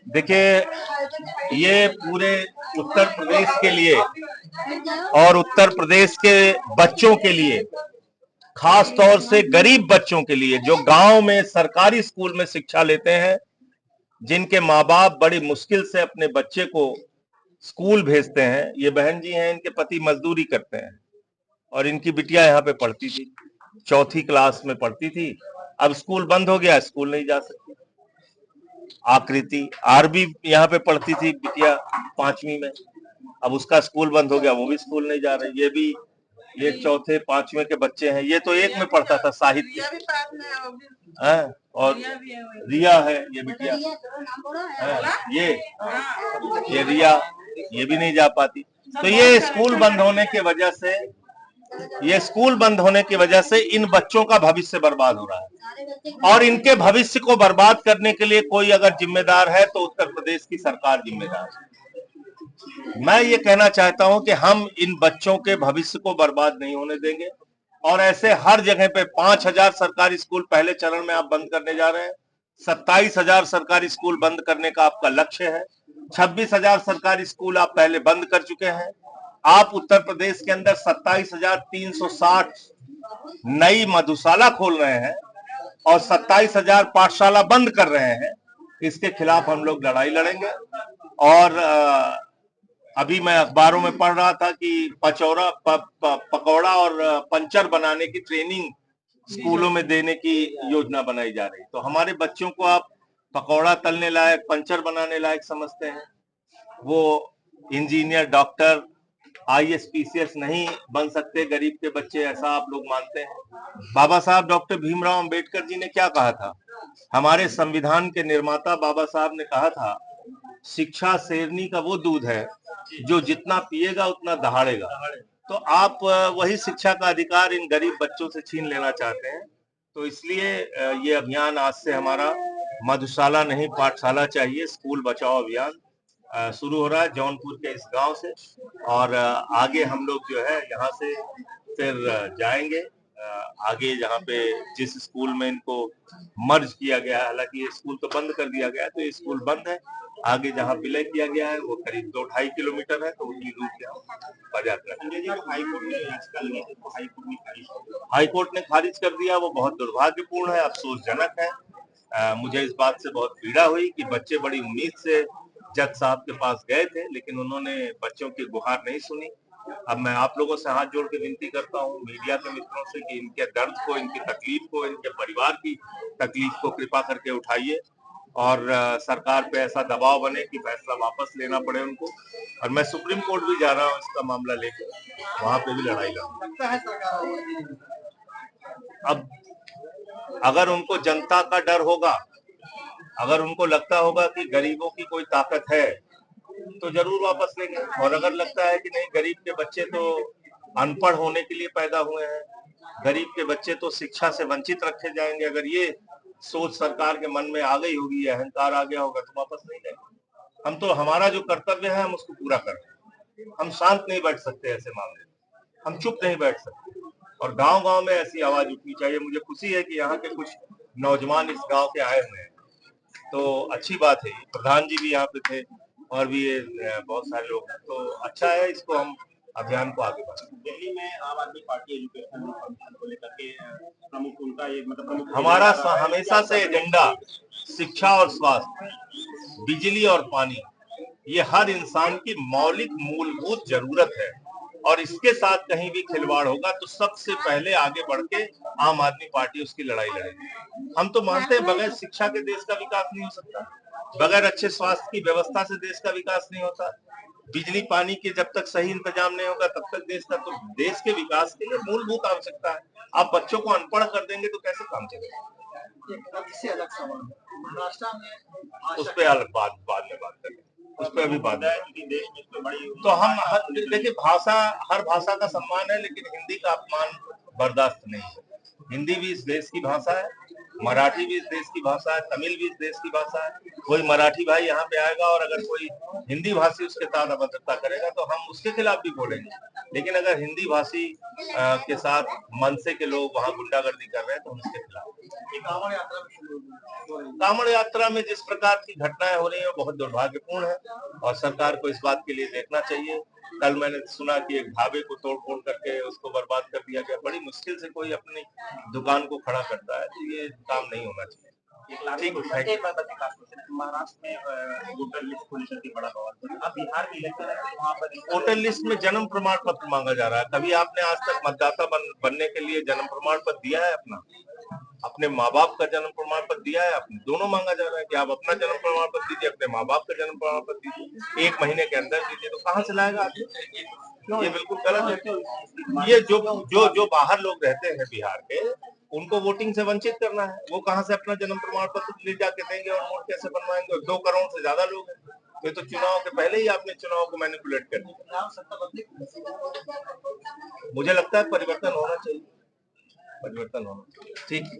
देखिए, ये पूरे उत्तर प्रदेश के लिए और उत्तर प्रदेश के बच्चों के लिए, खास तौर से गरीब बच्चों के लिए जो गांव में सरकारी स्कूल में शिक्षा लेते हैं, जिनके माँ बाप बड़ी मुश्किल से अपने बच्चे को स्कूल भेजते हैं। ये बहन जी हैं, इनके पति मजदूरी करते हैं और इनकी बिटिया यहाँ पे पढ़ती थी, 4th क्लास में पढ़ती थी। अब स्कूल बंद हो गया, स्कूल नहीं जा सकती। आकृति आरबी यहाँ पे पढ़ती थी बिटिया 5वीं में, अब उसका स्कूल बंद हो गया, वो भी स्कूल नहीं जा रही। ये भी, ये 4th 5वीं के बच्चे हैं। ये तो 1 में पढ़ता था, साहित्य है। और रिया है ये बिटिया है, ये रिया, ये भी नहीं जा पाती। तो ये स्कूल बंद होने की वजह से, इन बच्चों का भविष्य बर्बाद हो रहा है। और इनके भविष्य को बर्बाद करने के लिए कोई अगर जिम्मेदार है तो उत्तर प्रदेश की सरकार जिम्मेदार है। मैं ये कहना चाहता हूं कि हम इन बच्चों के भविष्य को बर्बाद नहीं होने देंगे। और ऐसे हर जगह पे 5000 सरकारी स्कूल पहले चरण में आप बंद करने जा रहे हैं। 27,000 सरकारी स्कूल बंद करने का आपका लक्ष्य है। 26,000 सरकारी स्कूल आप पहले बंद कर चुके हैं। आप उत्तर प्रदेश के अंदर 27,360 नई मधुशाला खोल रहे हैं और 27,000 पाठशाला बंद कर रहे हैं। इसके खिलाफ हम लोग लड़ाई लड़ेंगे। और अभी मैं अखबारों में पढ़ रहा था कि पकौड़ा और पंचर बनाने की ट्रेनिंग स्कूलों में देने की योजना बनाई जा रही। तो हमारे बच्चों को आप पकौड़ा तलने लायक, पंचर बनाने लायक समझते हैं, वो इंजीनियर, डॉक्टर, IAS PCS नहीं बन सकते गरीब के बच्चे, ऐसा आप लोग मानते हैं। बाबा साहब डॉक्टर भीमराव अंबेडकर जी ने क्या कहा था? हमारे संविधान के निर्माता बाबा साहब ने कहा था, शिक्षा शेरनी का वो दूध है जो जितना पिएगा उतना दहाड़ेगा। तो आप वही शिक्षा का अधिकार इन गरीब बच्चों से छीन लेना चाहते हैं। तो इसलिए ये अभियान आज से हमारा मधुशाला नहीं पाठशाला चाहिए, स्कूल बचाओ अभियान शुरू हो रहा है जौनपुर के इस गांव से। और आगे हम लोग जो है यहाँ से फिर जाएंगे आगे, जहाँ पे जिस स्कूल में इनको मर्ज किया गया है, हालांकि ये स्कूल तो बंद कर दिया गया है, तो ये स्कूल बंद है। आगे जहाँ विलय किया गया है वो करीब 2-2.5 किलोमीटर है, तो उतनी दूर से हम पदयात्रा। हाईकोर्ट ने खारिज कर दिया, वो बहुत दुर्भाग्यपूर्ण है, अफसोसजनक है। मुझे इस बात से बहुत पीड़ा हुई कि बच्चे बड़ी उम्मीद से जज साहब के पास गए थे, लेकिन उन्होंने बच्चों की गुहार नहीं सुनी। अब मैं आप लोगों से हाथ जोड़ के विनती करता हूँ, मीडिया के मित्रों से, कि इनके दर्द को, इनकी तकलीफ को, इनके परिवार की तकलीफ को कृपा करके उठाइए और सरकार पे ऐसा दबाव बने कि फैसला वापस लेना पड़े उनको। और मैं सुप्रीम कोर्ट भी जा रहा हूँ इसका मामला लेकर, वहां पे भी लड़ाई लड़ूंगा। अब अगर उनको जनता का डर होगा, अगर उनको लगता होगा कि गरीबों की कोई ताकत है, तो जरूर वापस लेंगे। और अगर लगता है कि नहीं, गरीब के बच्चे तो अनपढ़ होने के लिए पैदा हुए हैं, गरीब के बच्चे तो शिक्षा से वंचित रखे जाएंगे, अगर ये सोच सरकार के मन में आ गई होगी, अहंकार आ गया होगा, तो वापस नहीं लेंगे। हम तो, हमारा जो कर्तव्य है हम उसको पूरा कर रहे हैं। हम शांत नहीं बैठ सकते ऐसे मामले में, हम चुप नहीं बैठ सकते। और गांव-गांव में ऐसी आवाज उठनी चाहिए। मुझे खुशी है कि यहाँ के कुछ नौजवान इस गांव के आए हुए हैं, तो अच्छी बात है। प्रधान जी भी यहाँ पे थे और भी ये बहुत सारे लोग हैं, तो अच्छा है, इसको हम अभियान को आगे बढ़ाएं। दिल्ली में आम आदमी पार्टी एजुकेशन कमीशन को लेकर के प्रमुख, उनका ये मतलब हमारा हमेशा से एजेंडा शिक्षा और स्वास्थ्य, बिजली और पानी, ये हर इंसान की मौलिक मूलभूत जरूरत है। और इसके साथ कहीं भी खिलवाड़ होगा तो सबसे पहले आगे बढ़ के आम आदमी पार्टी उसकी लड़ाई लड़ेगी। हम तो मानते हैं बगैर शिक्षा के देश का विकास नहीं हो सकता, बगैर अच्छे स्वास्थ्य की व्यवस्था से देश का विकास नहीं होता, बिजली पानी के जब तक सही इंतजाम नहीं होगा तब तक देश का, तो देश के विकास के लिए मूलभूत आवश्यकता है। आप बच्चों को अनपढ़ कर देंगे तो कैसे काम चलेगा? इससे अलग सवाल, महाराष्ट्र में उस पर अलग बाद में बात करें, उस पर अभी बात है कि देश में इसमें बड़ी, तो हम देखिए, भाषा, हर भाषा का सम्मान है, लेकिन हिंदी का अपमान बर्दाश्त नहीं है। हिंदी भी इस देश की भाषा है, मराठी भी इस देश की भाषा है, तमिल भी इस देश की भाषा है। कोई मराठी भाई यहाँ पे आएगा और अगर कोई हिंदी भाषी उसके साथ अभद्रता करेगा तो हम उसके खिलाफ भी बोलेंगे। लेकिन अगर हिंदी भाषी के साथ मनसे के लोग वहां गुंडागर्दी कर रहे हैं तो हम इसके खिलाफ हैं। ये कांवड़ यात्रा में शुरू हुई। कांवड़ यात्रा में जिस प्रकार की घटनाएं हो रही है वो बहुत दुर्भाग्यपूर्ण है और सरकार को इस बात के लिए देखना चाहिए। कल मैंने सुना कि एक ढाबे को तोड़फोड़ करके उसको बर्बाद कर दिया गया। बड़ी मुश्किल से कोई अपनी दुकान को खड़ा करता है, तो ये काम नहीं होना चाहिए। ठीक है। महाराष्ट्र में वोटर लिस्ट को लेकर के बड़ा बवाल। अब बिहार में इलेक्शन है तो वहाँ पर वोटर लिस्ट में जन्म प्रमाण पत्र मांगा जा रहा है। कभी आपने आज तक मतदाता बनने के लिए जन्म प्रमाण पत्र दिया है? अपने माँ बाप का जन्म प्रमाण पत्र दिया है? आपने दोनों मांगा जा रहा है कि आप अपना जन्म प्रमाण पत्र दीजिए, अपने माँ बाप का जन्म प्रमाण पत्र दीजिए, 1 महीने के अंदर दीजिए। तो कहाँ से लाएगा आदमी? ये बिल्कुल गलत है। ये जो बाहर लोग रहते हैं बिहार के, उनको वोटिंग से वंचित करना है। वो कहाँ से अपना जन्म प्रमाण पत्र ले जाके देंगे और वोट कैसे बनवाएंगे? 2 करोड़ से ज्यादा लोग हैं। ये तो चुनाव के पहले ही आपने चुनाव को मैनिपुलेट कर दिया। मुझे लगता है परिवर्तन होना चाहिए, परिवर्तन होना चाहिए। ठीक है।